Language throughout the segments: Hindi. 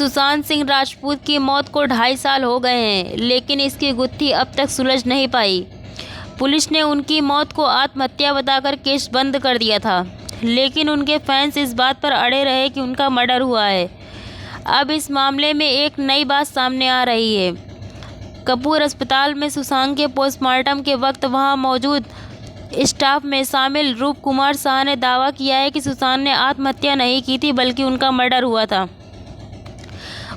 सुशांत सिंह राजपूत की मौत को 2.5 साल हो गए हैं, लेकिन इसकी गुत्थी अब तक सुलझ नहीं पाई। पुलिस ने उनकी मौत को आत्महत्या बताकर केस बंद कर दिया था, लेकिन उनके फैंस इस बात पर अड़े रहे कि उनका मर्डर हुआ है। अब इस मामले में एक नई बात सामने आ रही है। कपूर अस्पताल में सुशांत के पोस्टमार्टम के वक्त वहां मौजूद स्टाफ में शामिल रूप कुमार शाह ने दावा किया है कि सुशांत ने आत्महत्या नहीं की थी, बल्कि उनका मर्डर हुआ था।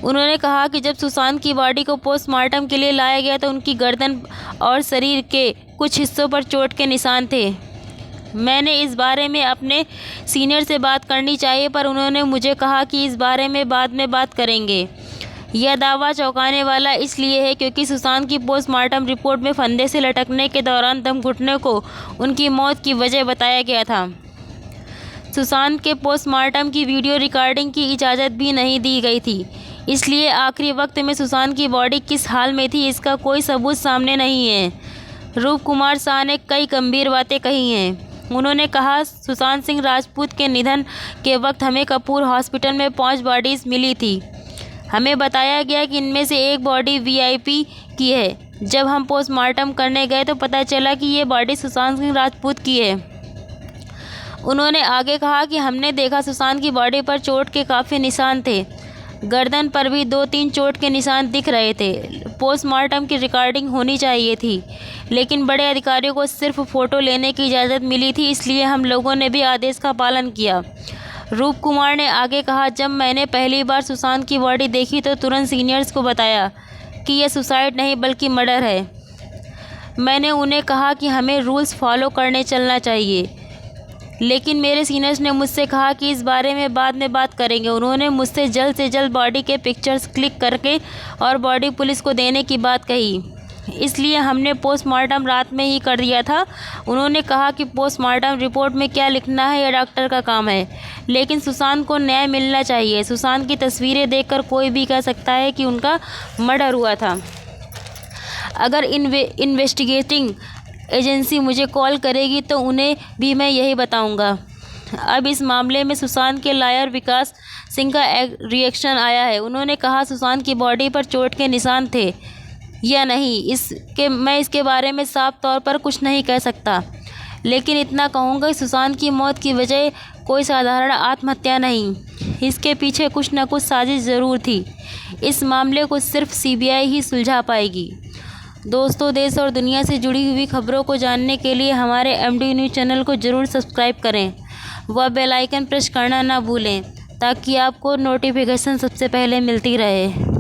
उन्होंने कहा कि जब सुशांत की बॉडी को पोस्टमार्टम के लिए लाया गया तो उनकी गर्दन और शरीर के कुछ हिस्सों पर चोट के निशान थे। मैंने इस बारे में अपने सीनियर से बात करनी चाहिए, पर उन्होंने मुझे कहा कि इस बारे में बाद में बात करेंगे। यह दावा चौंकाने वाला इसलिए है क्योंकि सुशांत की पोस्टमार्टम रिपोर्ट में फंदे से लटकने के दौरान दम घुटने को उनकी मौत की वजह बताया गया था। सुशांत के पोस्टमार्टम की वीडियो रिकॉर्डिंग की इजाज़त भी नहीं दी गई थी, इसलिए आखिरी वक्त में सुशांत की बॉडी किस हाल में थी इसका कोई सबूत सामने नहीं है। रूप कुमार शाह ने कई गंभीर बातें कही हैं। उन्होंने कहा, सुशांत सिंह राजपूत के निधन के वक्त हमें कपूर हॉस्पिटल में 5 बॉडीज़ मिली थी। हमें बताया गया कि इनमें से एक बॉडी वीआईपी की है। जब हम पोस्टमार्टम करने गए तो पता चला कि ये बॉडी सुशांत सिंह राजपूत की है। उन्होंने आगे कहा कि हमने देखा सुशांत की बॉडी पर चोट के काफ़ी निशान थे। गर्दन पर भी 2-3 चोट के निशान दिख रहे थे। पोस्टमार्टम की रिकॉर्डिंग होनी चाहिए थी, लेकिन बड़े अधिकारियों को सिर्फ फ़ोटो लेने की इजाज़त मिली थी, इसलिए हम लोगों ने भी आदेश का पालन किया। रूप कुमार ने आगे कहा, जब मैंने पहली बार सुशांत की बॉडी देखी तो तुरंत सीनियर्स को बताया कि यह सुसाइड नहीं बल्कि मर्डर है। मैंने उन्हें कहा कि हमें रूल्स फॉलो करने चलना चाहिए, लेकिन मेरे सीनियर्स ने मुझसे कहा कि इस बारे में बाद में बात करेंगे। उन्होंने मुझसे जल्द से जल्द बॉडी के पिक्चर्स क्लिक करके और बॉडी पुलिस को देने की बात कही, इसलिए हमने पोस्टमार्टम रात में ही कर दिया था। उन्होंने कहा कि पोस्टमार्टम रिपोर्ट में क्या लिखना है यह डॉक्टर का काम है, लेकिन सुशांत को न्याय मिलना चाहिए। सुशांत की तस्वीरें देखकर कोई भी कह सकता है कि उनका मर्डर हुआ था। अगर इन्वेस्टिगेटिंग एजेंसी मुझे कॉल करेगी तो उन्हें भी मैं यही बताऊंगा। अब इस मामले में सुशांत के लॉयर विकास सिंह का रिएक्शन आया है। उन्होंने कहा, सुशांत की बॉडी पर चोट के निशान थे या नहीं मैं इसके बारे में साफ तौर पर कुछ नहीं कह सकता, लेकिन इतना कहूँगा कि सुशांत की मौत की वजह कोई साधारण आत्महत्या नहीं, इसके पीछे कुछ न कुछ साजिश ज़रूर थी। इस मामले को सिर्फ सीबीआई ही सुलझा पाएगी। दोस्तों, देश और दुनिया से जुड़ी हुई खबरों को जानने के लिए हमारे एमडी न्यूज़ चैनल को ज़रूर सब्सक्राइब करें व बेल आइकन प्रेस करना ना भूलें, ताकि आपको नोटिफिकेशन सबसे पहले मिलती रहे।